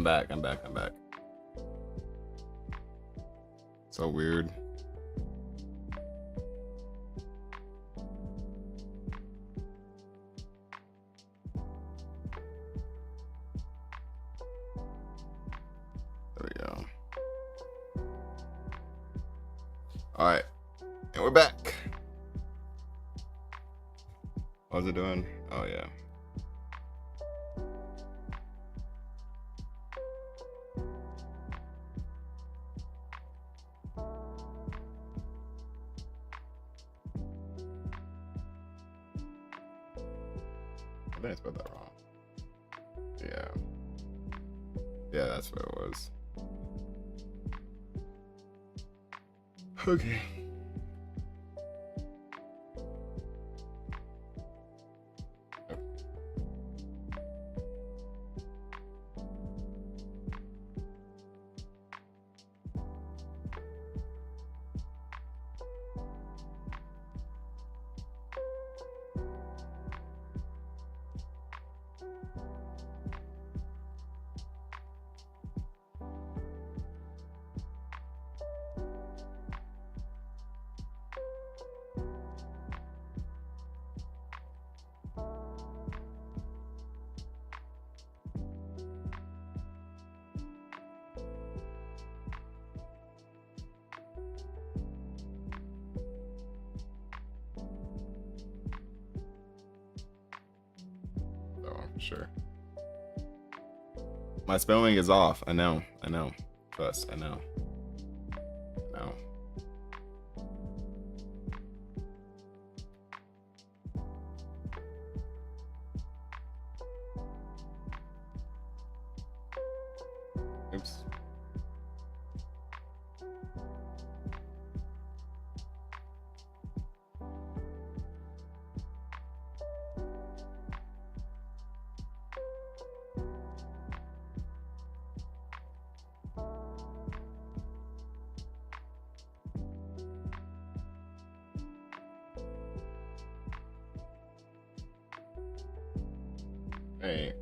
I'm back. I'm back. I'm back. So weird. There we go. All right, and we're back. How's it doing? Oh yeah. I think I spelled that wrong. Yeah. Yeah, that's what it was. Okay. For sure. My spelling is off. I know. I know. Trust. I know. No. Oops. Right.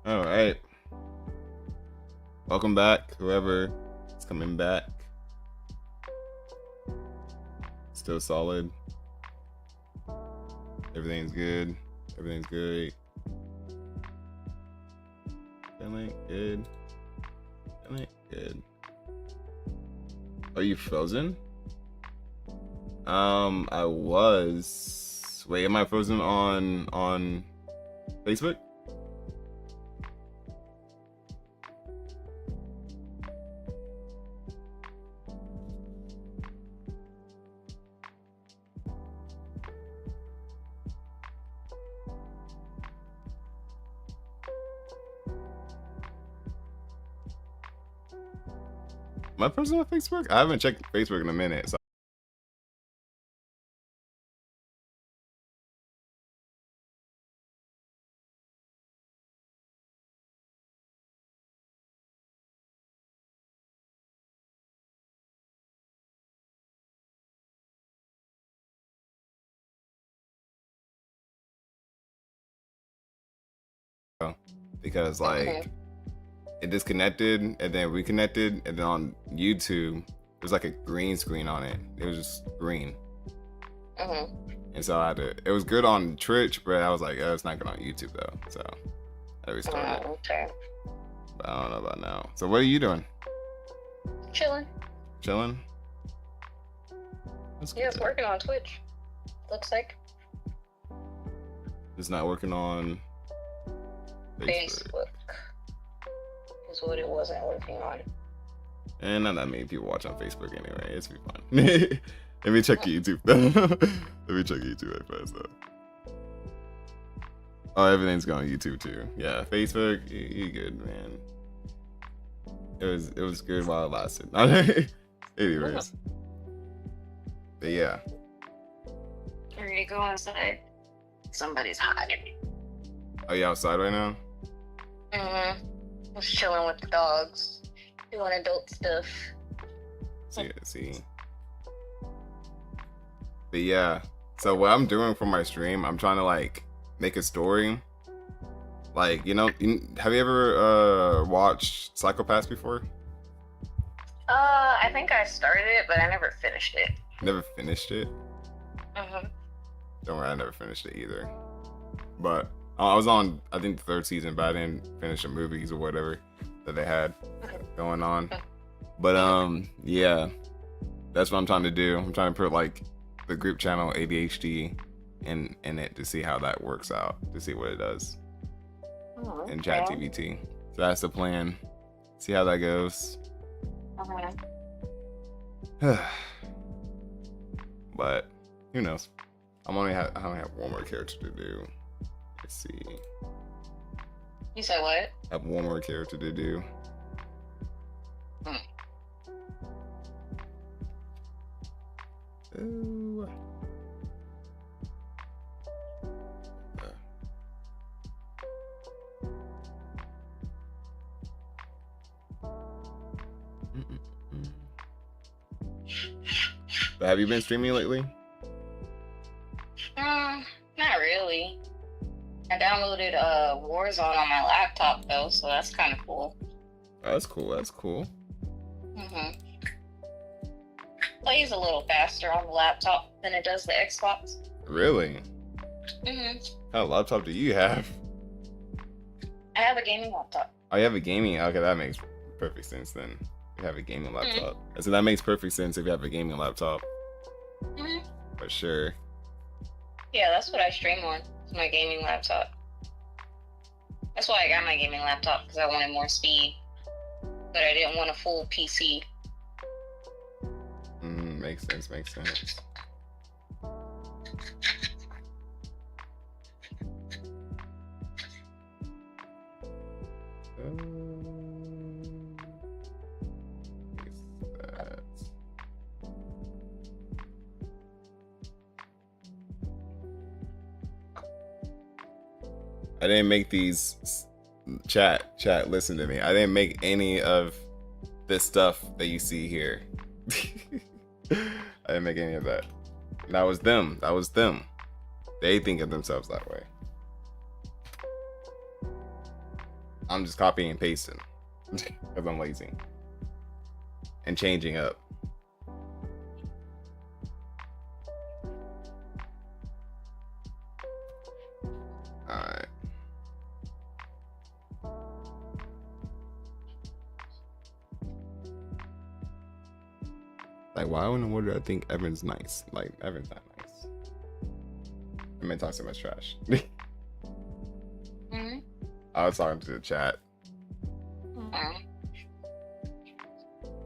All right. Welcome back, whoever is coming back. Still solid. Everything's good. Everything's good. Feeling good. Feeling good. Are you frozen? I was. Wait, am I frozen on Facebook? Am I frozen on Facebook? I haven't checked Facebook in a minute. So. Because like it disconnected and then reconnected, and then on YouTube there's like a green screen on it. It was just green. And so I had to. It was good on Twitch, but I was like, oh, it's not good on YouTube though. So I restarted. Okay. But I don't know about now. So what are you doing? Chilling. Chilling. Yeah, it's working on Twitch. Looks like. It's not working on Facebook is what it wasn't working on. And not that many people watch on Facebook anyway. It's be fun. Let me check YouTube though. Let me check YouTube right fast though. Oh, everything's going on YouTube too. Yeah, Facebook, you good, man. it was good while it lasted. Anyways. But yeah. Ready to go outside? Somebody's hiding. Are you outside right now? Mm-hmm. Just chilling with the dogs. Doing adult stuff. See. But yeah. So what I'm doing for my stream, I'm trying to like make a story. Like, you know, have you ever watched Psychopaths before? I think I started it, but I never finished it. Never finished it? Mm-hmm. Don't worry, I never finished it either. But I was on, I think, the 3rd season, but I didn't finish the movies or whatever that they had going on. But yeah, that's what I'm trying to do. I'm trying to put like the group channel ADHD in it to see how that works out, to see what it does. In ChatGPT. So that's the plan. See how that goes. But who knows? I only have one more character to do. Let's see. You said what? I have one more character to do. Ooh. But have you been streaming lately? Not really. I downloaded Warzone on my laptop though, so that's kind of cool. Oh, that's cool. That's cool. Plays a little faster on the laptop than it does the Xbox. Really? What kind of laptop do you have? I have a gaming laptop. Oh, you have a gaming? Okay, that makes perfect sense then. You have a gaming laptop. So that makes perfect sense if you have a gaming laptop. For sure. Yeah, that's what I stream on. It's my gaming laptop. That's why I got my gaming laptop, because I wanted more speed. But I didn't want a full PC. Makes sense, makes sense. I didn't make these chat, listen to me. I didn't make any of this stuff that you see here. I didn't make any of that. That was them. They think of themselves that way. I'm just copying and pasting because I'm lazy and changing up. Alright. Like, why in the world do I think Evan's nice? Like, Evan's not nice. I mean, talk so much trash. I was talking to the chat.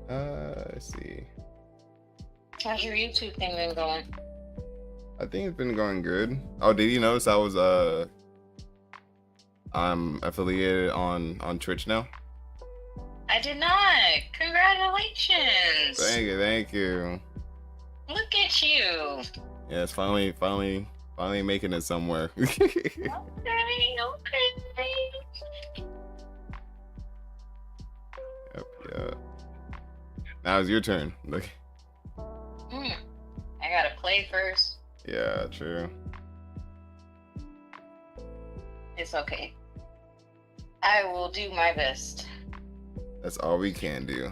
Let's see. How's your YouTube thing been going? I think it's been going good. Oh, did you notice I was I'm affiliated on Twitch now? I did not. Congratulations. Thank you. Look at you. Yeah, it's finally making it somewhere. Okay. Yep. Now it's your turn. Look. I gotta play first. Yeah, true. It's okay. I will do my best. That's all we can do.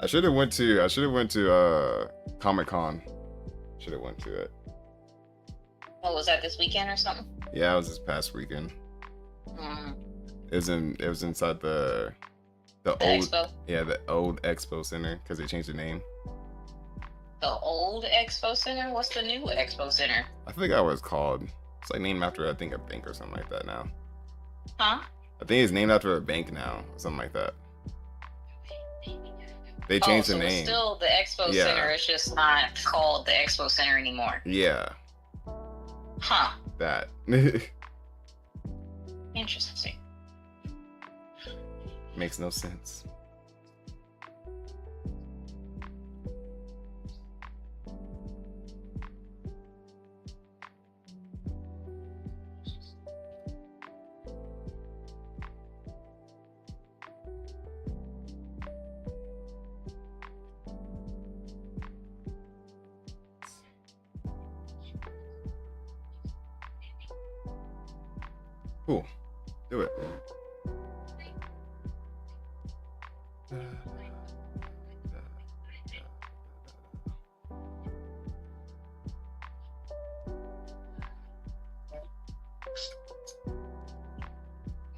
I should have went to Comic-Con. Should have went to it. Oh, was that this weekend or something? Yeah, it was this past weekend. It was inside the old Expo. Yeah, the old Expo Center, because they changed the name. The old Expo Center? What's the new Expo Center? I forgot what it's called. It's like named after, I think, a bank or something like that now. Huh? I think it's named after a bank now, or something like that. They changed the name. It's still the Expo Center. It's just not called the Expo Center anymore. Yeah. Huh. That. Interesting. Makes no sense. Cool. Do it.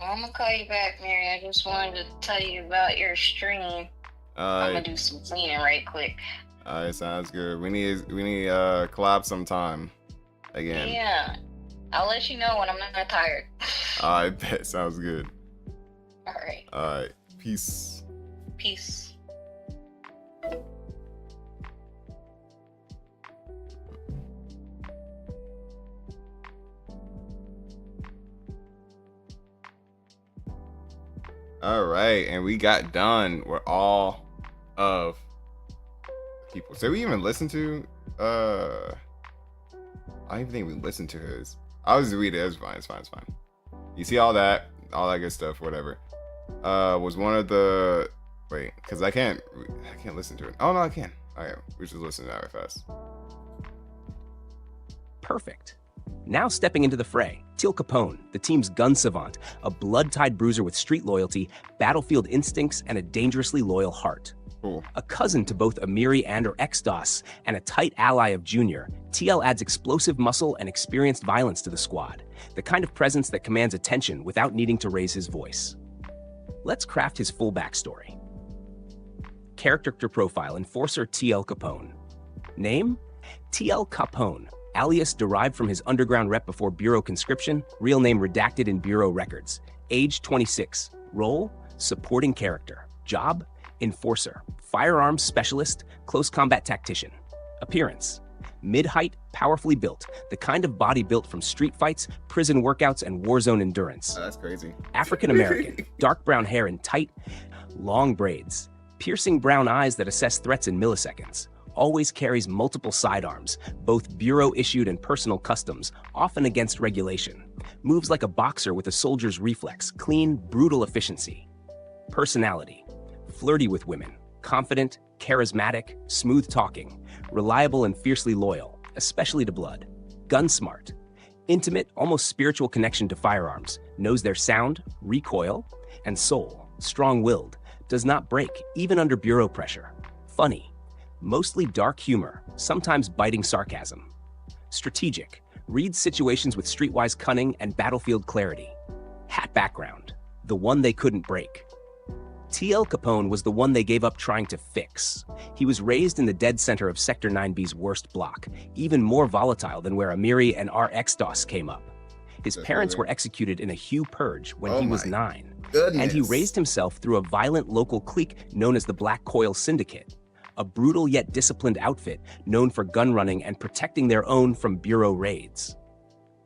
I'm gonna call you back, Mary. I just wanted to tell you about your stream. I'm gonna do some cleaning right quick. Alright, sounds good. We need collab sometime again. Yeah. I'll let you know when I'm not tired. I bet. Sounds good. Alright. Alright. Peace. Peace. All right, and we got done with all of people. So we even listen to I don't even think we listened to his. I'll just read it. It's fine. It's fine. It's fine. You see all that good stuff, whatever. Was one of the because I can't listen to it. Oh no, I can. All right, we should listen to that right fast. Perfect. Now stepping into the fray, Teal Capone, the team's gun savant, a blood-tied bruiser with street loyalty, battlefield instincts, and a dangerously loyal heart. Cool. A cousin to both Amiri and RxDOSSS, and a tight ally of Junior, TL adds explosive muscle and experienced violence to the squad, the kind of presence that commands attention without needing to raise his voice. Let's craft his full backstory. Character profile, Enforcer TL Capone. Name? TL Capone, alias derived from his underground rep before Bureau conscription, real name redacted in Bureau records. Age 26. Role? Supporting character. Job? Enforcer. Firearms specialist, close combat tactician. Appearance? Mid-height, powerfully built, the kind of body built from street fights, prison workouts, and war zone endurance. Oh, that's crazy. African-American, dark brown hair in tight, long braids, piercing brown eyes that assess threats in milliseconds. Always carries multiple sidearms, both Bureau-issued and personal customs, often against regulation. Moves like a boxer with a soldier's reflex, clean, brutal efficiency. Personality. Flirty with women, confident, charismatic, smooth-talking, reliable and fiercely loyal, especially to blood. Gun smart. Intimate, almost spiritual connection to firearms, knows their sound, recoil, and soul. Strong-willed, does not break, even under Bureau pressure. Funny. Mostly dark humor, sometimes biting sarcasm. Strategic, reads situations with streetwise cunning and battlefield clarity. Hat background, the one they couldn't break. TL Capone was the one they gave up trying to fix. He was raised in the dead center of Sector 9B's worst block, even more volatile than where Amiri and RxDOSSS came up. His parents were executed in a Hugh purge when he was 9. Goodness. And he raised himself through a violent local clique known as the Black Coil Syndicate, a brutal yet disciplined outfit known for gun running and protecting their own from Bureau raids.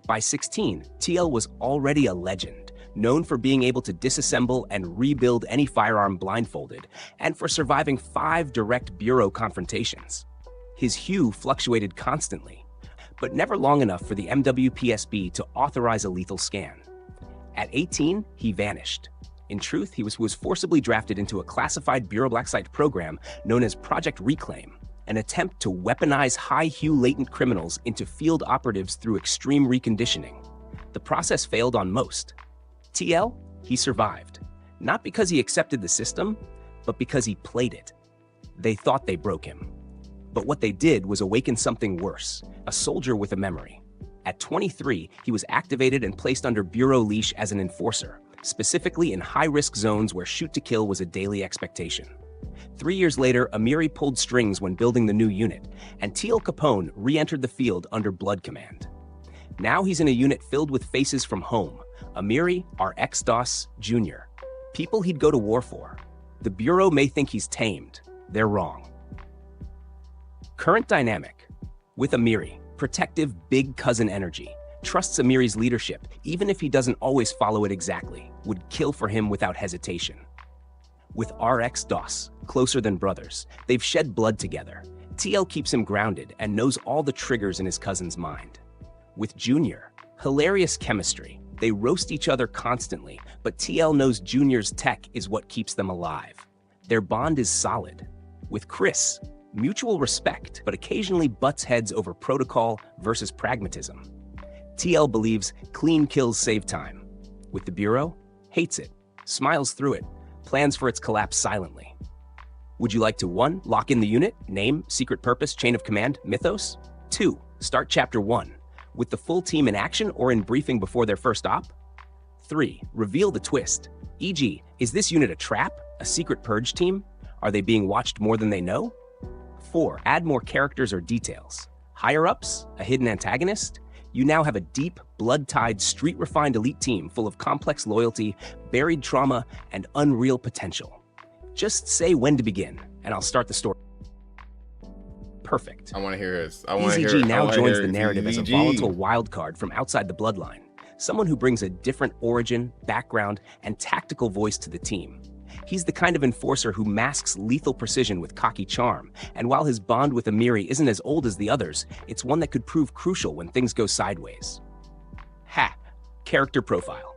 By 16, TL was already a legend, known for being able to disassemble and rebuild any firearm blindfolded, and for surviving 5 direct Bureau confrontations. His hue fluctuated constantly, but never long enough for the MWPSB to authorize a lethal scan. At 18, he vanished. In truth, he was forcibly drafted into a classified Bureau Black Site program known as Project Reclaim, an attempt to weaponize high-hue latent criminals into field operatives through extreme reconditioning. The process failed on most. TL, he survived. Not because he accepted the system, but because he played it. They thought they broke him. But what they did was awaken something worse, a soldier with a memory. At 23, he was activated and placed under Bureau leash as an enforcer, specifically in high-risk zones where shoot-to-kill was a daily expectation. 3 years later, Amiri pulled strings when building the new unit, and TL Capone re-entered the field under Blood Command. Now he's in a unit filled with faces from home. Amiri, RxDOSSS, Junior. People he'd go to war for. The Bureau may think he's tamed. They're wrong. Current dynamic. With Amiri, protective big cousin energy. Trusts Amiri's leadership, even if he doesn't always follow it exactly. Would kill for him without hesitation. With RxDOSSS, closer than brothers, they've shed blood together. TL keeps him grounded and knows all the triggers in his cousin's mind. With Junior, hilarious chemistry. They roast each other constantly, but TL knows Junior's tech is what keeps them alive. Their bond is solid. With Chris, mutual respect, but occasionally butts heads over protocol versus pragmatism. TL believes clean kills save time. With the Bureau, hates it, smiles through it, plans for its collapse silently. Would you like to 1. Lock in the unit, name, secret purpose, chain of command, mythos? 2. Start chapter 1. With the full team in action or in briefing before their first op? 3. Reveal the twist, e.g., is this unit a trap, a secret purge team? Are they being watched more than they know? 4. Add more characters or details. Higher-ups, a hidden antagonist? You now have a deep, blood-tied, street-refined elite team full of complex loyalty, buried trauma, and unreal potential. Just say when to begin, and I'll start the story. Perfect. I want to hear his. EZG now joins the narrative as a volatile wild card from outside the bloodline, someone who brings a different origin, background, and tactical voice to the team. He's the kind of enforcer who masks lethal precision with cocky charm, and while his bond with Amiri isn't as old as the others, it's one that could prove crucial when things go sideways. Character profile.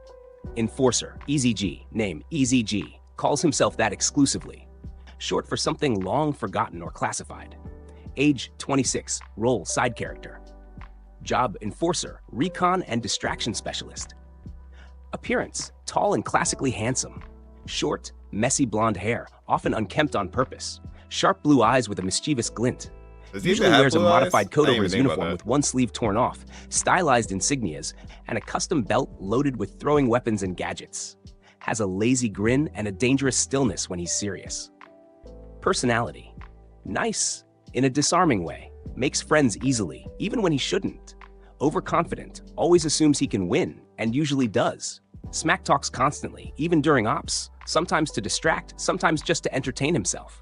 Enforcer, EZG, name EZG, calls himself that exclusively. Short for something long forgotten or classified. Age 26, role side character. Job enforcer, recon and distraction specialist. Appearance, tall and classically handsome. Short, messy blonde hair, often unkempt on purpose. Sharp blue eyes with a mischievous glint. Usually wears a modified coat over his uniform with one sleeve torn off, stylized insignias, and a custom belt loaded with throwing weapons and gadgets. Has a lazy grin and a dangerous stillness when he's serious. Personality. Nice, in a disarming way. Makes friends easily, even when he shouldn't. Overconfident, always assumes he can win, and usually does. Smack talks constantly, even during ops, sometimes to distract, sometimes just to entertain himself.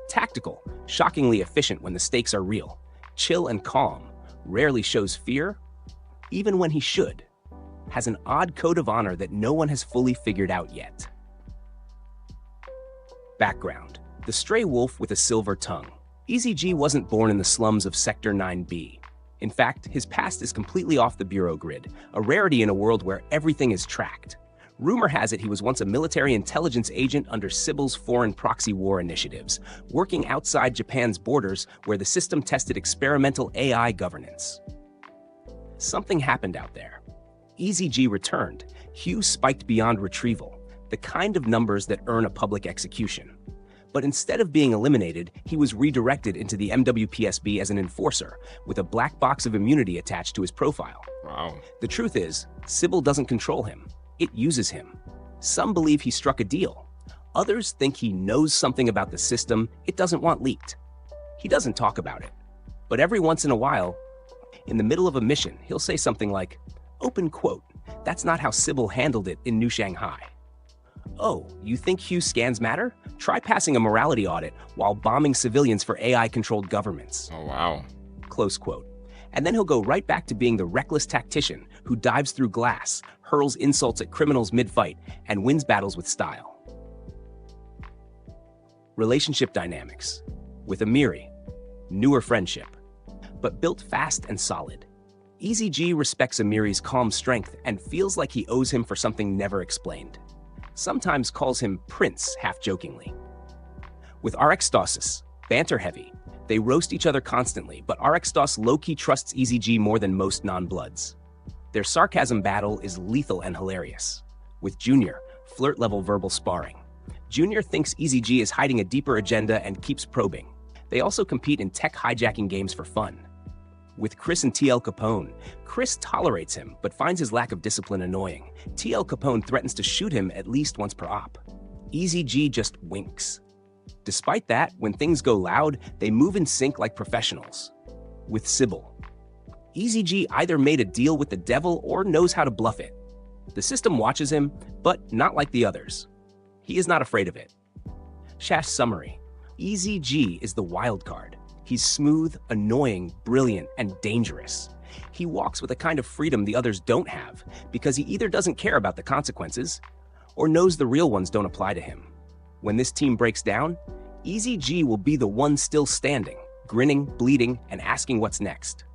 Tactical, shockingly efficient when the stakes are real. Chill and calm, rarely shows fear, even when he should. Has an odd code of honor that no one has fully figured out yet. Background. The stray wolf with a silver tongue. EZG wasn't born in the slums of Sector 9B. In fact, his past is completely off the Bureau grid, a rarity in a world where everything is tracked. Rumor has it he was once a military intelligence agent under Sybil's foreign proxy war initiatives, working outside Japan's borders where the system tested experimental AI governance. Something happened out there. EZG returned, Hugh spiked beyond retrieval, the kind of numbers that earn a public execution. But instead of being eliminated, he was redirected into the MWPSB as an enforcer, with a black box of immunity attached to his profile. Wow. The truth is, Sybil doesn't control him. It uses him. Some believe he struck a deal. Others think he knows something about the system it doesn't want leaked. He doesn't talk about it. But every once in a while, in the middle of a mission, he'll say something like, open quote, "That's not how Sybil handled it in New Shanghai." Oh, you think Hugh scans matter? Try passing a morality audit while bombing civilians for AI-controlled governments. Oh, wow. Close quote. And then he'll go right back to being the reckless tactician who dives through glass, hurls insults at criminals mid-fight, and wins battles with style. Relationship dynamics. With Amiri, newer friendship, but built fast and solid. EZG respects Amiri's calm strength and feels like he owes him for something never explained. Sometimes calls him Prince, half-jokingly. With RxDOSSS, banter-heavy, they roast each other constantly, but RxDOSSS low-key trusts EZG more than most non-bloods. Their sarcasm battle is lethal and hilarious. With Junior, flirt-level verbal sparring. Junior thinks EZG is hiding a deeper agenda and keeps probing. They also compete in tech hijacking games for fun. With Chris and TL Capone, Chris tolerates him but finds his lack of discipline annoying. TL Capone threatens to shoot him at least once per op. EZG just winks. Despite that, when things go loud, they move in sync like professionals. With Sybil, EZG either made a deal with the devil or knows how to bluff it. The system watches him, but not like the others. He is not afraid of it. Shash summary. EZG is the wild card. He's smooth, annoying, brilliant, and dangerous. He walks with a kind of freedom the others don't have because he either doesn't care about the consequences or knows the real ones don't apply to him. When this team breaks down, Easy G will be the one still standing, grinning, bleeding, and asking what's next.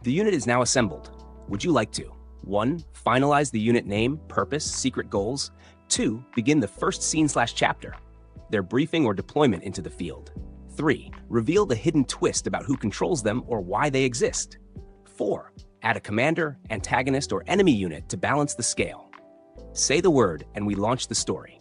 The unit is now assembled. Would you like to 1. Finalize the unit name, purpose, secret goals. 2. Begin the first scene/chapter, their briefing or deployment into the field. 3. Reveal the hidden twist about who controls them or why they exist. 4. Add a commander, antagonist, or enemy unit to balance the scale. Say the word and we launch the story.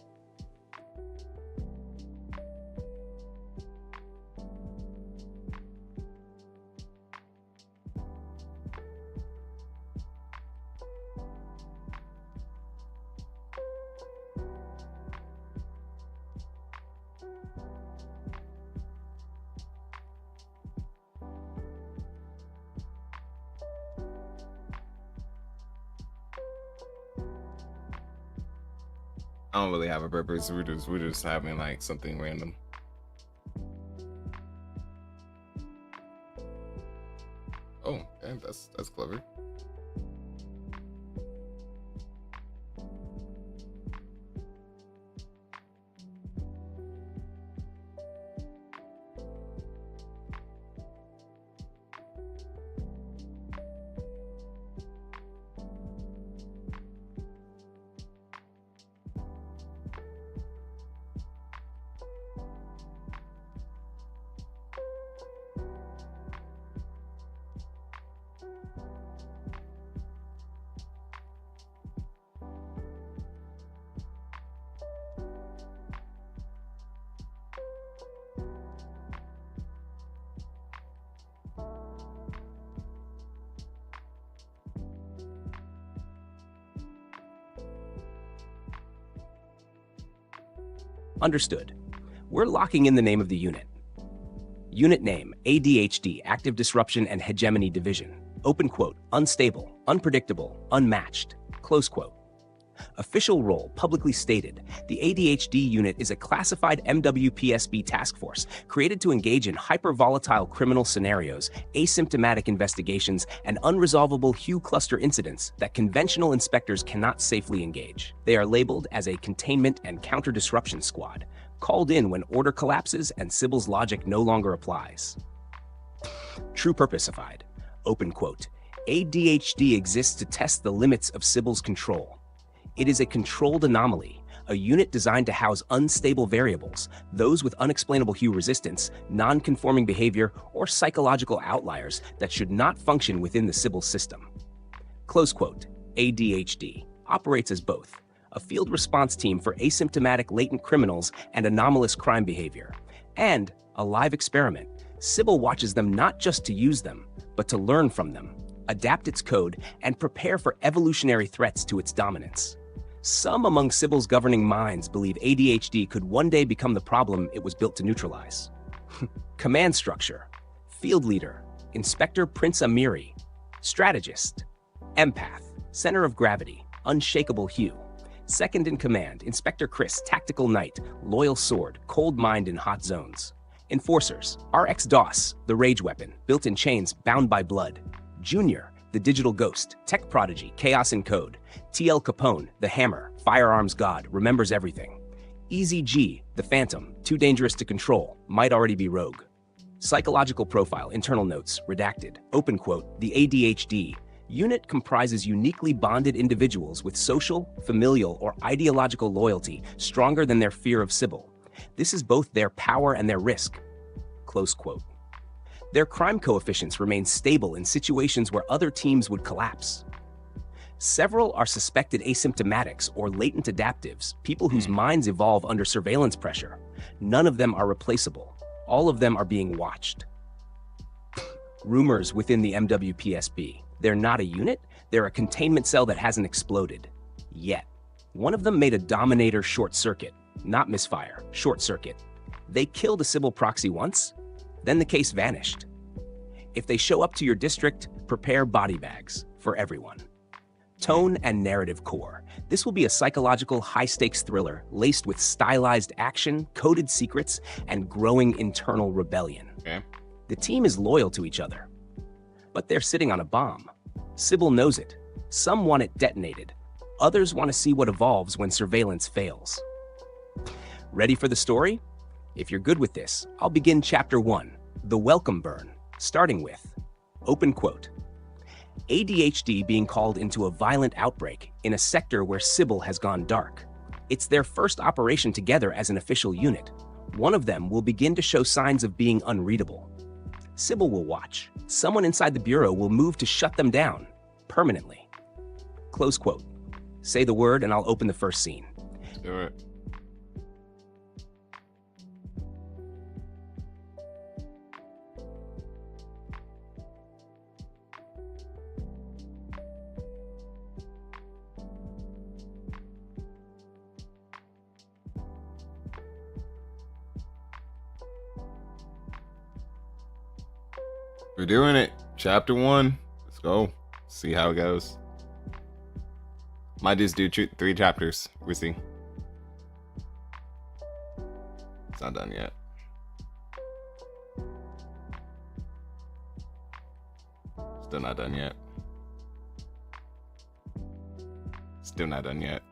I don't really have a purpose. We're just having like something random. Oh, okay, that's clever. Understood. We're locking in the name of the unit. Unit name, ADHD, Active Disruption and Hegemony Division. Open quote, unstable, unpredictable, unmatched. Close quote. Official role, publicly stated. The ADHD unit is a classified MWPSB task force created to engage in hyper-volatile criminal scenarios, asymptomatic investigations, and unresolvable Hue cluster incidents that conventional inspectors cannot safely engage. They are labeled as a containment and counter-disruption squad, called in when order collapses and Sybil's logic no longer applies. True purposified. Open quote. ADHD exists to test the limits of Sybil's control. It is a controlled anomaly, a unit designed to house unstable variables, those with unexplainable Hue resistance, non-conforming behavior, or psychological outliers that should not function within the Sybil system. Close quote. ADHD operates as both a field response team for asymptomatic latent criminals and anomalous crime behavior, and a live experiment. Sybil watches them not just to use them, but to learn from them, adapt its code, and prepare for evolutionary threats to its dominance. Some among Sybil's governing minds believe ADHD could one day become the problem it was built to neutralize. Command structure: Field Leader, Inspector Prince Amiri. Strategist: Empath, Center of Gravity, Unshakable Hue. Second in command, Inspector Chris, Tactical Knight, Loyal Sword, Cold Mind in Hot Zones. Enforcers: RxDOSSS, the Rage Weapon, built in chains, bound by blood. Junior: the Digital Ghost, Tech Prodigy, Chaos in Code. TL Capone, the Hammer, Firearms God, remembers everything. Easy G, the Phantom, too dangerous to control, might already be rogue. Psychological profile, internal notes, redacted. Open quote, the ADHD unit comprises uniquely bonded individuals with social, familial, or ideological loyalty stronger than their fear of Sybil. This is both their power and their risk. Close quote. Their crime coefficients remain stable in situations where other teams would collapse. Several are suspected asymptomatics or latent adaptives, people whose minds evolve under surveillance pressure. None of them are replaceable. All of them are being watched. Rumors within the MWPSB. They're not a unit, they're a containment cell that hasn't exploded. Yet. One of them made a Dominator short circuit. Not misfire, short circuit. They killed a Sybil proxy once, then the case vanished. If they show up to your district, prepare body bags for everyone. Tone and narrative core. This will be a psychological, high-stakes thriller laced with stylized action, coded secrets, and growing internal rebellion. Okay. The team is loyal to each other, but they're sitting on a bomb. Sybil knows it. Some want it detonated. Others want to see what evolves when surveillance fails. Ready for the story? If you're good with this, I'll begin Chapter 1, The Welcome Burn, starting with, open quote, ADHD being called into a violent outbreak in a sector where Sybil has gone dark. It's their first operation together as an official unit. One of them will begin to show signs of being unreadable. Sybil will watch. Someone inside the bureau will move to shut them down, permanently. Close quote. Say the word and I'll open the first scene. Let's do it. We're doing it. Chapter 1. Let's go. See how it goes. Might just do 3 chapters. We'll see. It's not done yet. Still not done yet. Still not done yet.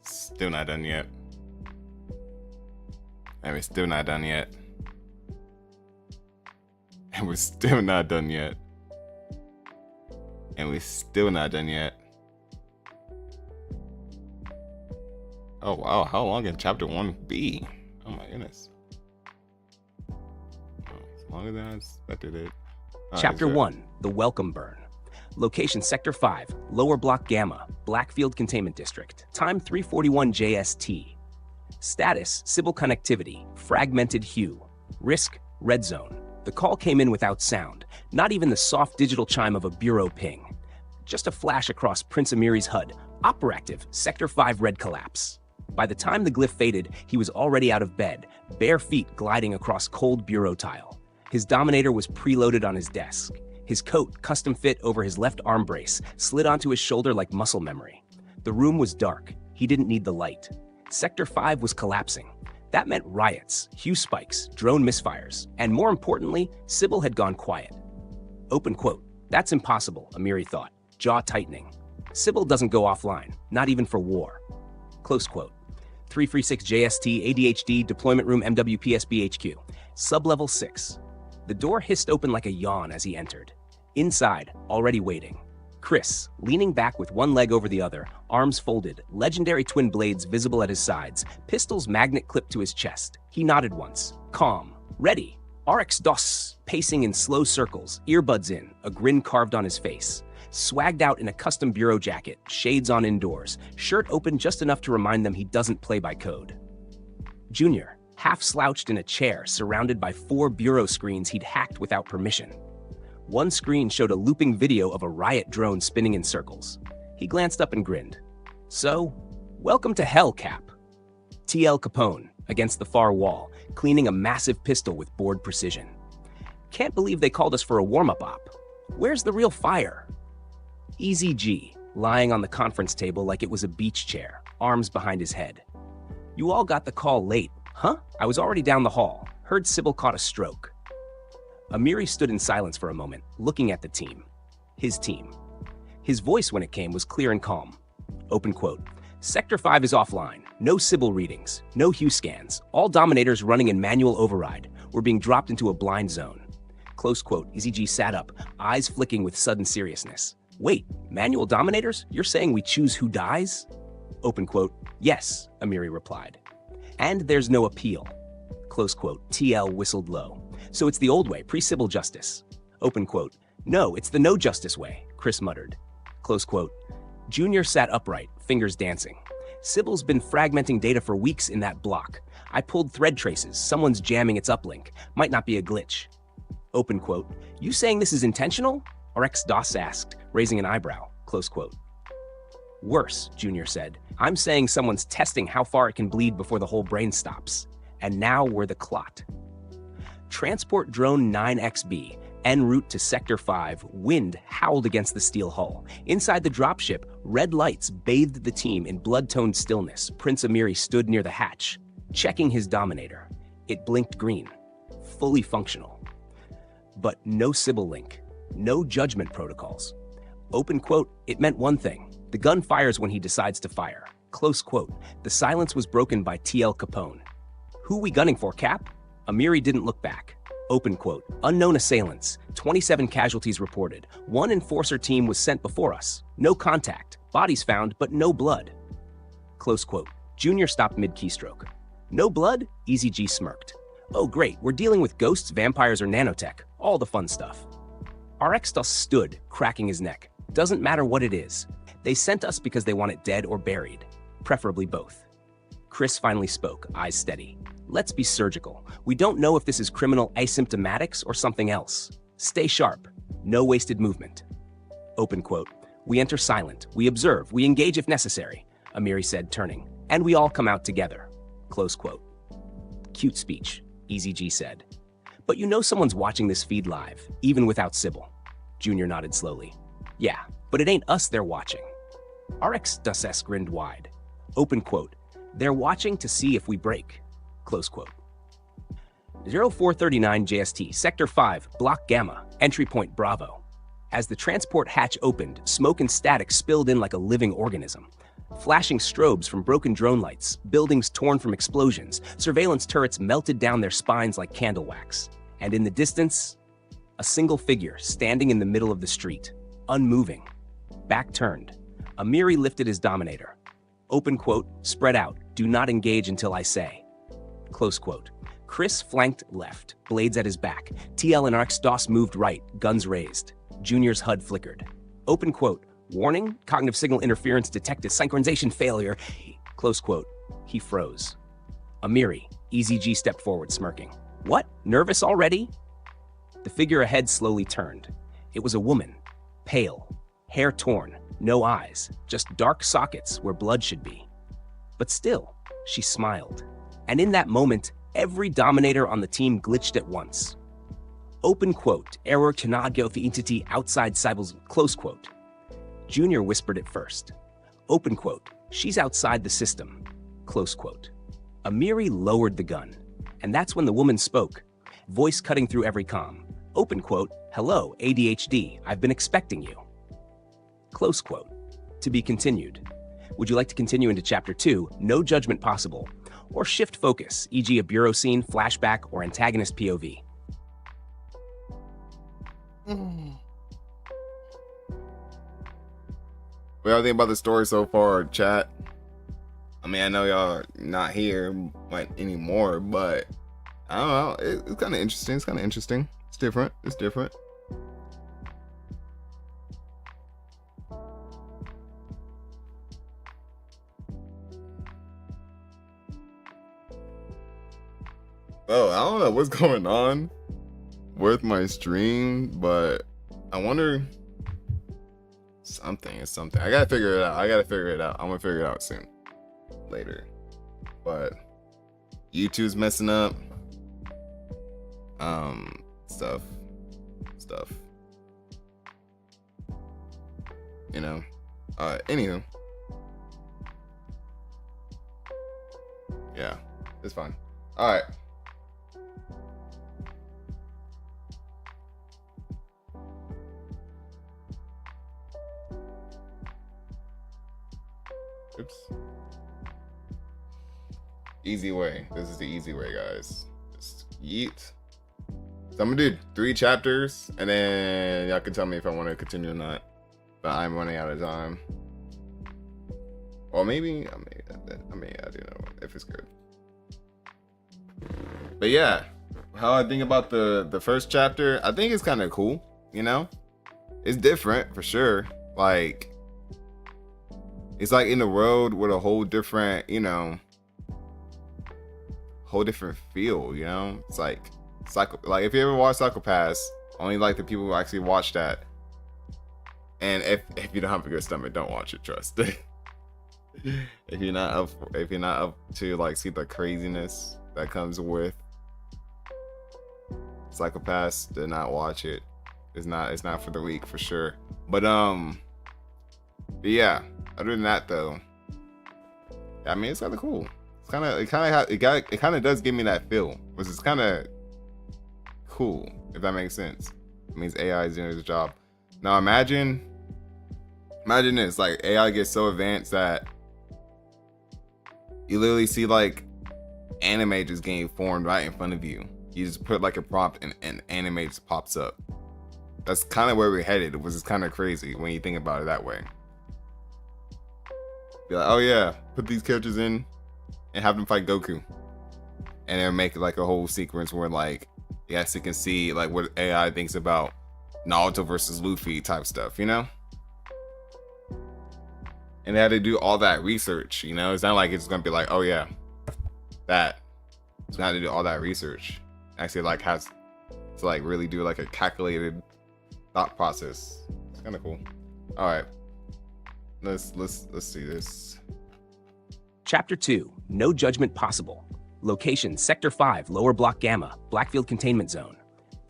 Still not done yet. And we're still not done yet. And we're still not done yet. And we're still not done yet. Oh wow, how long can chapter 1 be? Oh my goodness. Oh, it's longer than I expected it. Chapter 1, The Welcome Burn. Location Sector 5, Lower Block Gamma, Blackfield Containment District. Time 3:41 JST. Status, Sybil connectivity, fragmented hue. Risk, red zone. The call came in without sound, not even the soft digital chime of a bureau ping. Just a flash across Prince Amiri's HUD. Operative, Sector 5 red collapse. By the time the glyph faded, he was already out of bed, bare feet gliding across cold bureau tile. His Dominator was preloaded on his desk. His coat, custom fit over his left arm brace, slid onto his shoulder like muscle memory. The room was dark. He didn't need the light. Sector 5 was collapsing. That meant riots, hue spikes, drone misfires, and more importantly, Sybil had gone quiet. Open quote. That's impossible, Amiri thought, jaw tightening. Sybil doesn't go offline, not even for war. Close quote. 336 JST, ADHD, Deployment Room MWPSB HQ. Sublevel 6. The door hissed open like a yawn as he entered. Inside, already waiting. Chris, leaning back with one leg over the other, arms folded, legendary twin blades visible at his sides, pistols magnet clipped to his chest. He nodded once. Calm. Ready. RxDOSSS, pacing in slow circles, earbuds in, a grin carved on his face. Swagged out in a custom bureau jacket, shades on indoors, shirt open just enough to remind them he doesn't play by code. Junior, half slouched in a chair, surrounded by 4 bureau screens he'd hacked without permission. One screen showed a looping video of a riot drone spinning in circles. He glanced up and grinned. So, welcome to hell, Cap. TL Capone, against the far wall, cleaning a massive pistol with board precision. Can't believe they called us for a warm-up op. Where's the real fire? Easy G, lying on the conference table like it was a beach chair, arms behind his head. You all got the call late, huh? I was already down the hall. Heard Sybil caught a stroke. Amiri stood in silence for a moment, looking at the team. His team. His voice when it came was clear and calm. Open quote. Sector 5 is offline. No Sybil readings. No hue scans. All Dominators running in manual override. We're being dropped into a blind zone. Close quote. EZG sat up, eyes flicking with sudden seriousness. Wait, manual Dominators? You're saying we choose who dies? Open quote. Yes, Amiri replied. And there's no appeal. Close quote. TL whistled low. So it's the old way, pre-Sybil justice. Open quote. No, it's the no justice way, Chris muttered. Close quote. Junior sat upright, fingers dancing. Sybil's been fragmenting data for weeks in that block. I pulled thread traces. Someone's jamming its uplink. Might not be a glitch. Open quote. You saying this is intentional? RxDOSSS asked, raising an eyebrow. Close quote. Worse, Junior said. I'm saying someone's testing how far it can bleed before the whole brain stops. And now we're the clot. Transport drone 9XB, en route to Sector 5, wind howled against the steel hull. Inside the dropship, red lights bathed the team in blood-toned stillness. Prince Amiri stood near the hatch, checking his Dominator. It blinked green, fully functional. But no Sybil link, no judgment protocols. Open quote, it meant one thing. The gun fires when he decides to fire. Close quote. The silence was broken by T.L. Capone. Who we gunning for, Cap? Amiri didn't look back. Open quote. Unknown assailants. 27 casualties reported. One enforcer team was sent before us. No contact. Bodies found, but no blood. Close quote. Junior stopped mid-keystroke. No blood? Easy G smirked. Oh great, we're dealing with ghosts, vampires, or nanotech. All the fun stuff. RxDOSSS stood, cracking his neck. Doesn't matter what it is. They sent us because they want it dead or buried. Preferably both. Chris finally spoke, eyes steady. Let's be surgical. We don't know if this is criminal asymptomatics or something else. Stay sharp. No wasted movement. Open quote. We enter silent. We observe. We engage if necessary, Amiri said, turning. And we all come out together. Close quote. Cute speech, Easy G said. But you know someone's watching this feed live, even without Sybil. Junior nodded slowly. Yeah, but it ain't us they're watching. RxDOSSS grinned wide. Open quote. They're watching to see if we break. Close quote. 0439 JST, Sector 5, Block Gamma, Entry Point Bravo. As the transport hatch opened, smoke and static spilled in like a living organism. Flashing strobes from broken drone lights, buildings torn from explosions, surveillance turrets melted down their spines like candle wax. And in the distance, a single figure standing in the middle of the street, unmoving, back turned. Amiri lifted his dominator. Open quote, spread out, do not engage until I say. Close quote. Chris flanked left, blades at his back. TL and RxDOSSS moved right, guns raised. Junior's HUD flickered. Open quote. Warning, cognitive signal interference detected, synchronization failure. Close quote. He froze. Amiri, Easy G stepped forward, smirking. What? Nervous already? The figure ahead slowly turned. It was a woman, pale, hair torn, no eyes, just dark sockets where blood should be. But still, she smiled. And in that moment, every dominator on the team glitched at once. Open quote. Error cannot go the entity outside Cybel's. Close quote. Junior whispered it first. Open quote. She's outside the system. Close quote. Amiri lowered the gun. And that's when the woman spoke, voice cutting through every comm. Open quote. Hello, ADHD. I've been expecting you. Close quote. To be continued. Would you like to continue into Chapter 2, No Judgment Possible, or shift focus, e.g. a bureau scene, flashback, or antagonist POV? What y'all think about the story so far, chat? I mean, I know y'all are not here like anymore, but I don't know. It's kind of interesting. It's kind of interesting. It's different. It's different. Oh, I don't know what's going on with my stream, but I wonder. Something is something. I gotta figure it out. I'm gonna figure it out soon. Later. But YouTube's messing up. Stuff. You know. Anywho. Yeah, it's fine. Alright. Oops. Easy way. This is the easy way, guys. Just yeet. So I'm gonna do 3 chapters, and then y'all can tell me if I want to continue or not. But I'm running out of time. Or maybe I do know if it's good. But yeah, how I think about the first chapter, I think it's kind of cool. You know, it's different for sure. Like, it's like in the road with a whole different, you know, whole different feel. You know, it's like like if you ever watch Psychopaths, only like the people who actually watch that. And if you don't have a good stomach, don't watch it. Trust. if you're not up to like see the craziness that comes with Psychopaths, do not watch it. It's not for the weak for sure. But yeah. Other than that, though, I mean, it's kind of cool. It kind of does give me that feel, which is kind of cool, if that makes sense. It means AI is doing its job. Now imagine this, like AI gets so advanced that You literally see like anime just getting formed right in front of you. You just put like a prompt and anime just pops up. That's kind of where we're headed, which is kind of crazy when you think about it that way. Be like, oh yeah, put these characters in and have them fight Goku. And then make like a whole sequence where like you actually can see like what AI thinks about Naruto versus Luffy type stuff, you know? And they had to do all that research, you know? It's not like it's gonna be like, oh yeah, that. It's gonna have to do all that research. Actually like has to like really do like a calculated thought process. It's kind of cool. All right, let's see this. Chapter 2, No Judgment Possible. Location, Sector 5, Lower Block Gamma, Blackfield Containment Zone.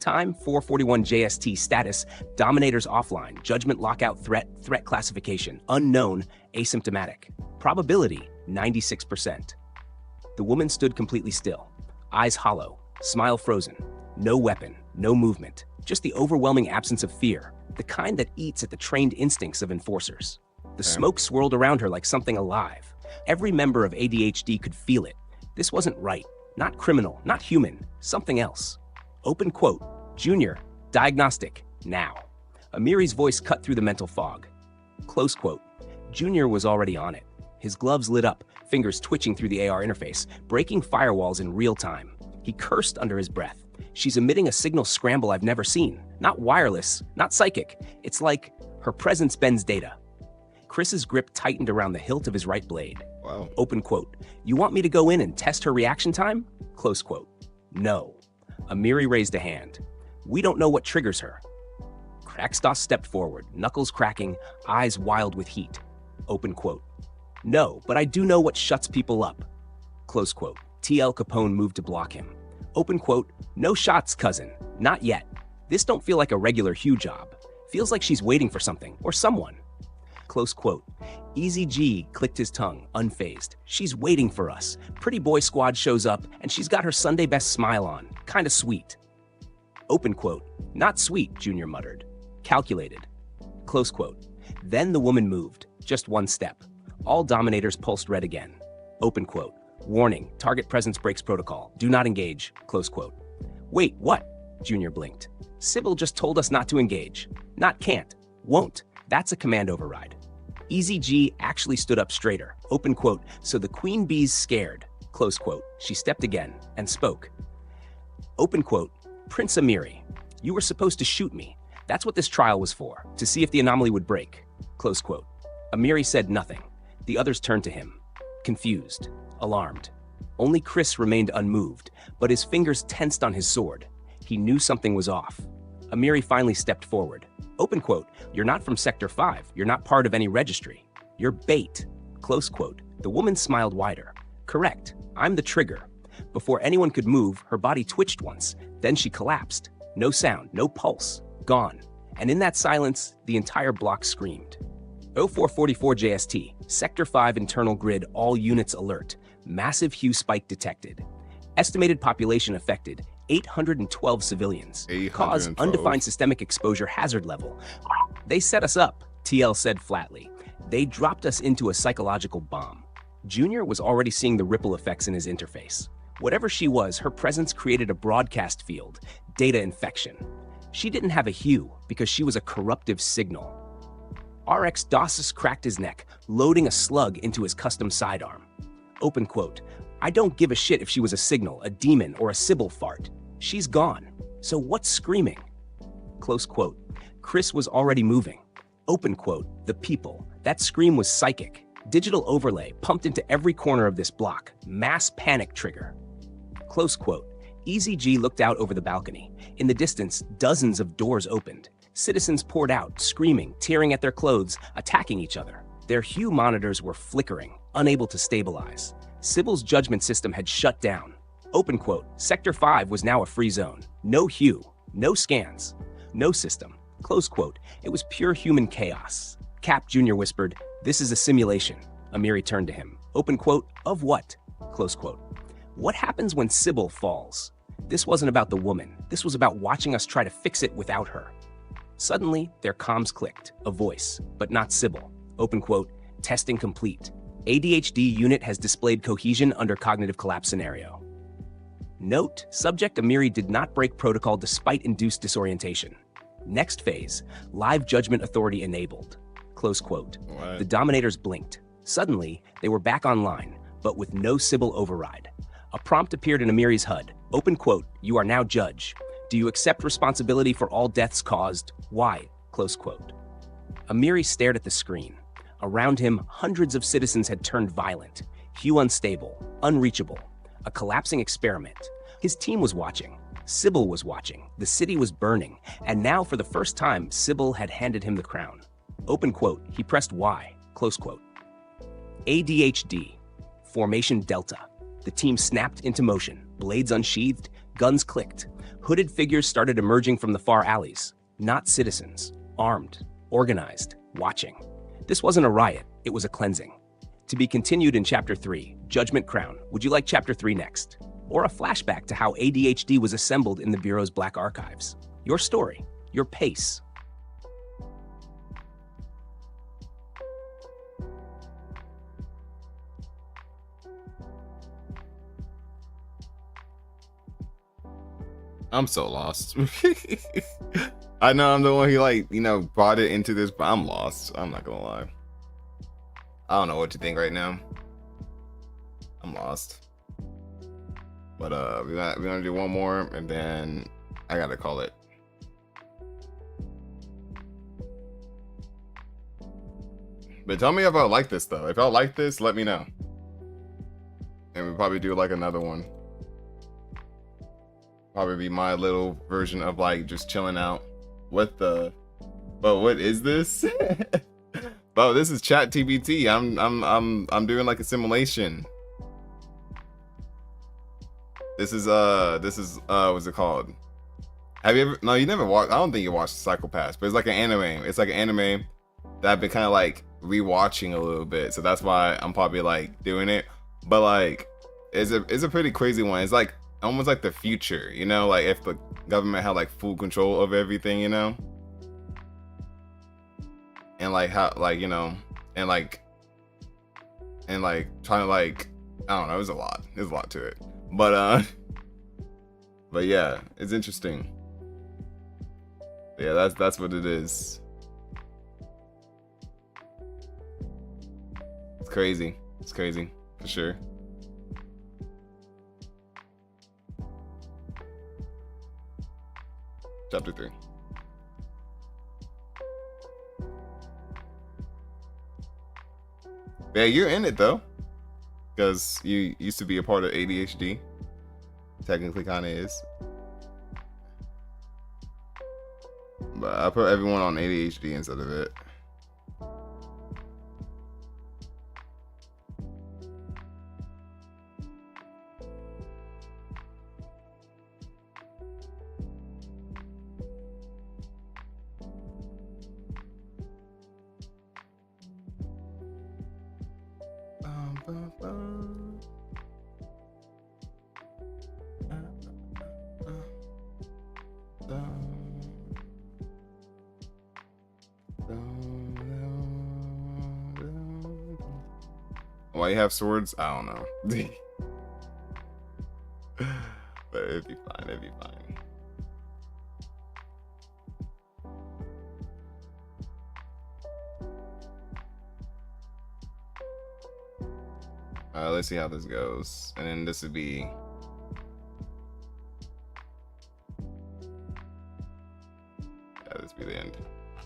Time, 4:41 JST. Status, Dominators offline. Judgment lockout threat classification, unknown, asymptomatic. Probability, 96%. The woman stood completely still, eyes hollow, smile frozen. No weapon, no movement, just the overwhelming absence of fear, the kind that eats at the trained instincts of enforcers. The smoke swirled around her like something alive. Every member of ADHD could feel it. This wasn't right, not criminal, not human, something else. Open quote, Junior, diagnostic, now. Amiri's voice cut through the mental fog. Close quote. Junior was already on it. His gloves lit up, fingers twitching through the AR interface, breaking firewalls in real time. He cursed under his breath. She's emitting a signal scramble I've never seen. Not wireless, not psychic. It's like her presence bends data. Chris's grip tightened around the hilt of his right blade. Wow. Open quote. You want me to go in and test her reaction time? Close quote. No. Amiri raised a hand. We don't know what triggers her. RxDOSSS stepped forward, knuckles cracking, eyes wild with heat. Open quote. No, but I do know what shuts people up. Close quote. TL Capone moved to block him. Open quote. No shots, cousin. Not yet. This don't feel like a regular Hugh job. Feels like she's waiting for something or someone. Close quote. Easy G clicked his tongue, unfazed. She's waiting for us. Pretty boy squad shows up, and she's got her Sunday best smile on. Kinda sweet. Open quote. Not sweet, Junior muttered. Calculated. Close quote. Then the woman moved, just one step. All Dominators pulsed red again. Open quote. Warning, target presence breaks protocol. Do not engage. Close quote. Wait, what? Junior blinked. Sybil just told us not to engage. Not can't. Won't. That's a command override. Easy G actually stood up straighter. Open quote. So the queen bee's scared. Close quote. She stepped again and spoke. Open quote. Prince Amiri, you were supposed to shoot me. That's what this trial was for, to see if the anomaly would break. Close quote. Amiri said nothing. The others turned to him, confused, alarmed. Only Chris remained unmoved, but his fingers tensed on his sword. He knew something was off. Amiri finally stepped forward. Open quote. You're not from Sector 5. You're not part of any registry. You're bait. Close quote. The woman smiled wider. Correct. I'm the trigger. Before anyone could move, her body twitched once. Then she collapsed. No sound, no pulse. Gone. And in that silence, the entire block screamed. 0444 JST, Sector 5 internal grid, all units alert. Massive hue spike detected. Estimated population affected, 812 civilians. 812. Cause undefined systemic exposure hazard level. They set us up, TL said flatly. They dropped us into a psychological bomb. Junior was already seeing the ripple effects in his interface. Whatever she was, her presence created a broadcast field, data infection. She didn't have a hue because she was a corruptive signal. RxDOSSS cracked his neck, loading a slug into his custom sidearm. Open quote. I don't give a shit if she was a signal, a demon, or a Sybil fart. She's gone. So what's screaming? Close quote. Chris was already moving. Open quote. The people. That scream was psychic. Digital overlay pumped into every corner of this block. Mass panic trigger. Close quote. Easy G looked out over the balcony. In the distance, dozens of doors opened. Citizens poured out, screaming, tearing at their clothes, attacking each other. Their hue monitors were flickering, unable to stabilize. Sybil's judgment system had shut down. Open quote. Sector 5 was now a free zone. No hue, no scans, no system. Close quote. It was pure human chaos. Cap Jr. whispered, "This is a simulation." Amiri turned to him. Open quote. Of what? Close quote. What happens when Sybil falls? This wasn't about the woman. This was about watching us try to fix it without her. Suddenly, their comms clicked. A voice, but not Sybil. Open quote. Testing complete. ADHD unit has displayed cohesion under cognitive collapse scenario. Note, subject Amiri did not break protocol despite induced disorientation. Next phase, live judgment authority enabled. Close quote. What? The dominators blinked. Suddenly, they were back online, but with no Sybil override. A prompt appeared in Amiri's HUD. Open quote, you are now judge. Do you accept responsibility for all deaths caused? Why? Close quote. Amiri stared at the screen. Around him, hundreds of citizens had turned violent. Hugh unstable, unreachable, a collapsing experiment. His team was watching. Sybil was watching. The city was burning. And now, for the first time, Sybil had handed him the crown. Open quote, he pressed Y, close quote. ADHD, formation Delta. The team snapped into motion, blades unsheathed, guns clicked. Hooded figures started emerging from the far alleys. Not citizens, armed, organized, watching. This wasn't a riot, it was a cleansing. To be continued in Chapter 3, Judgment Crown. Would you like Chapter 3 next? Or a flashback to how ADHD was assembled in the Bureau's Black Archives? Your story, your pace. I'm so lost. I know I'm the one who brought it into this, but I'm lost. I'm not gonna lie. I don't know what to think right now. I'm lost. But we're gonna do one more, and then I gotta call it. But tell me if I like this though. If I like this, let me know. And we'll probably do like another one. Probably be my little version of like just chilling out. What the? But what is this? Bro, this is ChatGPT. I'm doing like a simulation. This is what's it called? Have you ever? No, you never watched. I don't think you watched Psychopaths, but it's like an anime. It's like an anime that I've been kind of like rewatching a little bit, so that's why I'm probably like doing it. But like, it's a pretty crazy one. It's like almost like the future, you know, like if the government had like full control of everything, you know, and like how, like, you know, and like trying to like, I don't know, there's a lot to it, but yeah, it's interesting. Yeah, that's what it is. It's crazy for sure. Chapter 3. Yeah, you're in it though, because you used to be a part of ADHD. Technically, kind of is. But I put everyone on ADHD instead of it. Why you have swords? I don't know. But it'd be fine. Let's see how this goes. And then this would be... yeah, this would be the end.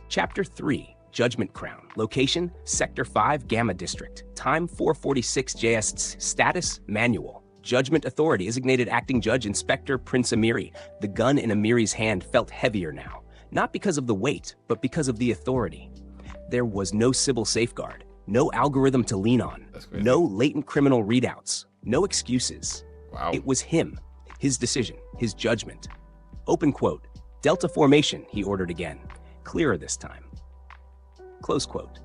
Chapter 3, Judgment Crown. Location, Sector 5, Gamma District. Time, 4:46 JS. Status, manual. Judgment Authority, designated Acting Judge Inspector Prince Amiri. The gun in Amiri's hand felt heavier now. Not because of the weight, but because of the authority. There was no Sybil safeguard. No algorithm to lean on. No latent criminal readouts. No excuses. Wow. It was him. His decision. His judgment. Open quote. Delta formation, he ordered again. Clearer this time. Close quote.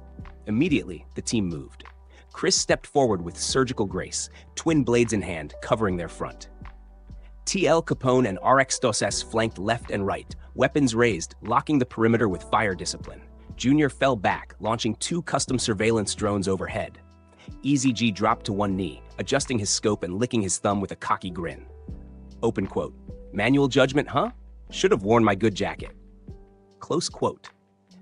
Immediately, the team moved. Chris stepped forward with surgical grace, twin blades in hand, covering their front. TL Capone and RxDOSSS flanked left and right, weapons raised, locking the perimeter with fire discipline. Junior fell back, launching 2 custom surveillance drones overhead. Easy G dropped to one knee, adjusting his scope and licking his thumb with a cocky grin. Open quote. Manual judgment, huh? Should have worn my good jacket. Close quote.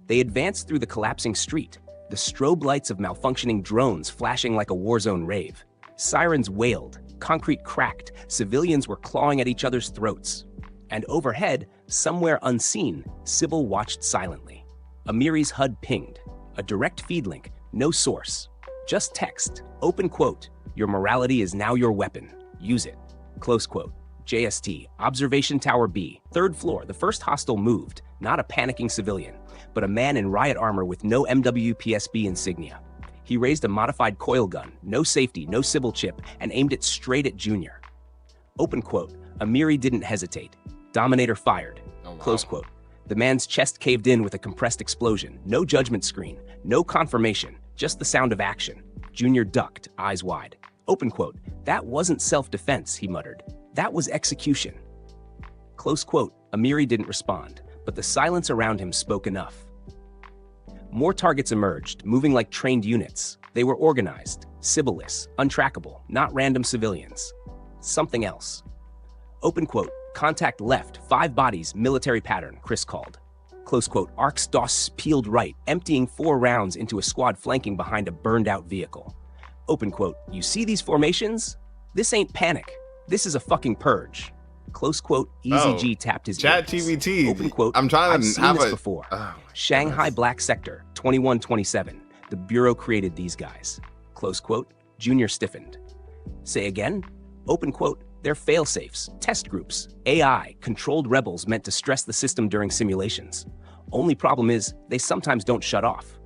They advanced through the collapsing street, the strobe lights of malfunctioning drones flashing like a war zone rave. Sirens wailed, concrete cracked, civilians were clawing at each other's throats. And overhead, somewhere unseen, Sybil watched silently. Amiri's HUD pinged. A direct feed link, no source. Just text, open quote, your morality is now your weapon. Use it. Close quote. JST, Observation Tower B, 3rd floor. The first hostile moved, not a panicking civilian, but a man in riot armor with no MWPSB insignia. He raised a modified coil gun, no safety, no Sybil chip, and aimed it straight at Junior. Open quote. Amiri didn't hesitate. Dominator fired. Oh, wow. Close quote. The man's chest caved in with a compressed explosion. No judgment screen, no confirmation, just the sound of action. Junior ducked, eyes wide. Open quote. That wasn't self-defense, he muttered. That was execution. Close quote. Amiri didn't respond, but the silence around him spoke enough. More targets emerged, moving like trained units. They were organized, Sybil-less, untrackable, not random civilians. Something else. Open quote. Contact left, 5 bodies, military pattern, Chris called. Close quote. RxDOSSS peeled right, emptying 4 rounds into a squad flanking behind a burned-out vehicle. Open quote. You see these formations? This ain't panic. This is a fucking purge. Close quote. Easy G tapped his earpiece. ChatGPT. Open quote. I'm trying to I've seen have this a before. Oh, Shanghai Black Sector, 2127. The Bureau created these guys. Close quote. Junior stiffened. Say again? Open quote. They're fail-safes, test groups, AI, controlled rebels meant to stress the system during simulations. Only problem is, they sometimes don't shut off.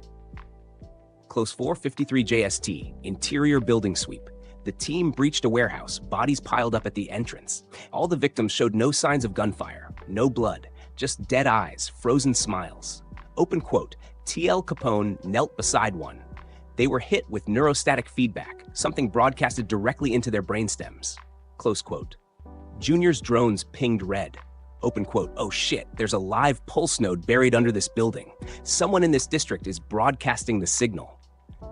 Close 453 JST, interior building sweep. The team breached a warehouse, bodies piled up at the entrance. All the victims showed no signs of gunfire, no blood, just dead eyes, frozen smiles. Open quote. TL Capone knelt beside one. They were hit with neurostatic feedback, something broadcasted directly into their brainstems. Close quote. Junior's drones pinged red. Open quote. Oh shit, there's a live pulse node buried under this building. Someone in this district is broadcasting the signal.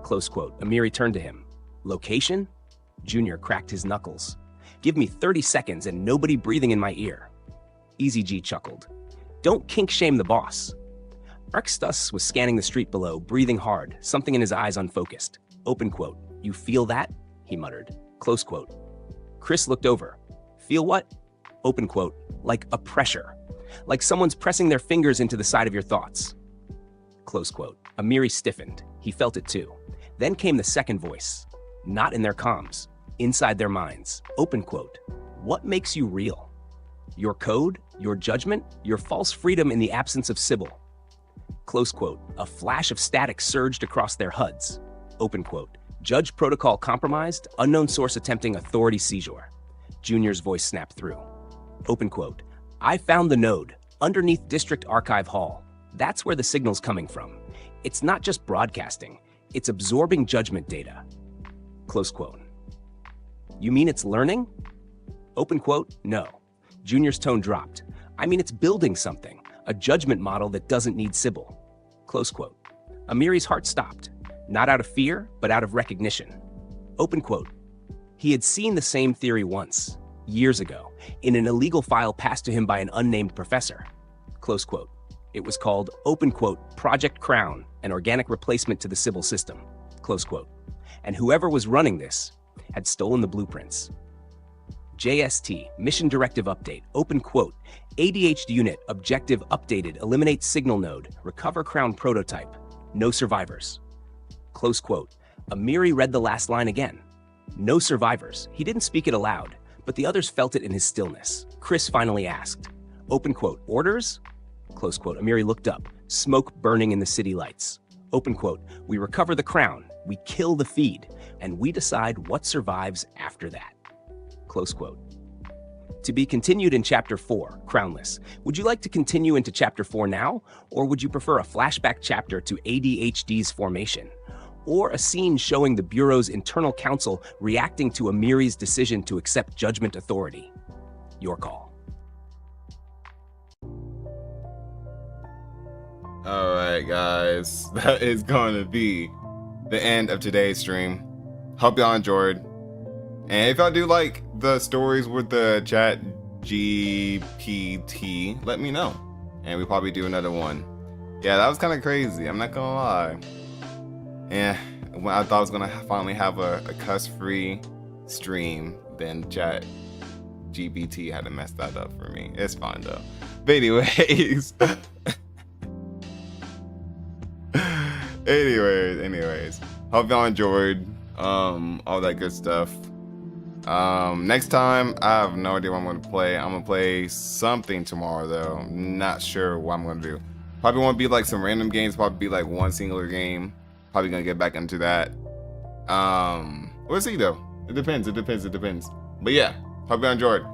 Close quote. Amiri turned to him. Location? Junior cracked his knuckles. Give me 30 seconds and nobody breathing in my ear. Easy G chuckled. Don't kink shame the boss. RxDOSSS was scanning the street below, breathing hard, something in his eyes unfocused. Open quote. You feel that? He muttered. Close quote. Chris looked over. Feel what? Open quote. Like a pressure. Like someone's pressing their fingers into the side of your thoughts. Close quote. Amiri stiffened. He felt it too. Then came the second voice. Not in their comms. Inside their minds. Open quote. What makes you real? Your code? Your judgment? Your false freedom in the absence of Sybil. Close quote. A flash of static surged across their HUDs. Open quote. Judge protocol compromised, unknown source attempting authority seizure. Junior's voice snapped through. Open quote. I found the node, underneath District Archive Hall. That's where the signal's coming from. It's not just broadcasting, it's absorbing judgment data. Close quote. You mean it's learning? Open quote. No. Junior's tone dropped. I mean it's building something, a judgment model that doesn't need Sybil. Close quote. Amiri's heart stopped. Not out of fear, but out of recognition. Open quote. He had seen the same theory once, years ago, in an illegal file passed to him by an unnamed professor. Close quote. It was called, open quote, Project Crown, an organic replacement to the Sybil system. Close quote. And whoever was running this had stolen the blueprints. JST, Mission Directive Update, open quote, ADHD unit, objective updated, eliminate signal node, recover Crown prototype, no survivors. Close quote. Amiri read the last line again. No survivors. He didn't speak it aloud, but the others felt it in his stillness. Chris finally asked, open quote, orders? Close quote. Amiri looked up, smoke burning in the city lights. Open quote. We recover the crown, we kill the feed, and we decide what survives after that. Close quote. To be continued in Chapter 4, Crownless. Would you like to continue into Chapter 4 now, or would you prefer a flashback chapter to ADHD's formation? Or a scene showing the Bureau's internal council reacting to Amiri's decision to accept judgment authority? Your call. All right, guys, that is going to be the end of today's stream. Hope y'all enjoyed. And if y'all do like the stories with the chat GPT, let me know. And we'll probably do another one. Yeah, that was kind of crazy. I'm not gonna lie. Yeah, when I thought I was gonna finally have a cuss-free stream, then chat GPT had to mess that up for me. It's fine though. But anyways. anyways. Hope y'all enjoyed all that good stuff. Next time, I have no idea what I'm gonna play. I'm gonna play something tomorrow though. Not sure what I'm gonna do. Probably won't be like some random games, probably be like one singular game. Probably gonna get back into that. We'll see though. It depends. But yeah, hope you enjoyed.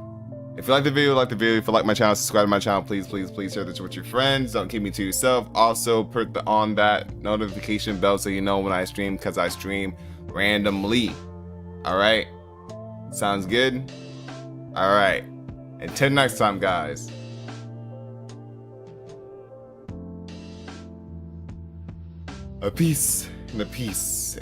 If you like the video, like the video. If you like my channel, subscribe to my channel. Please share this with your friends. Don't keep me to yourself. Also, put on that notification bell so you know when I stream, because I stream randomly. All right. Sounds good? Alright. Until next time, guys. A peace and a peace.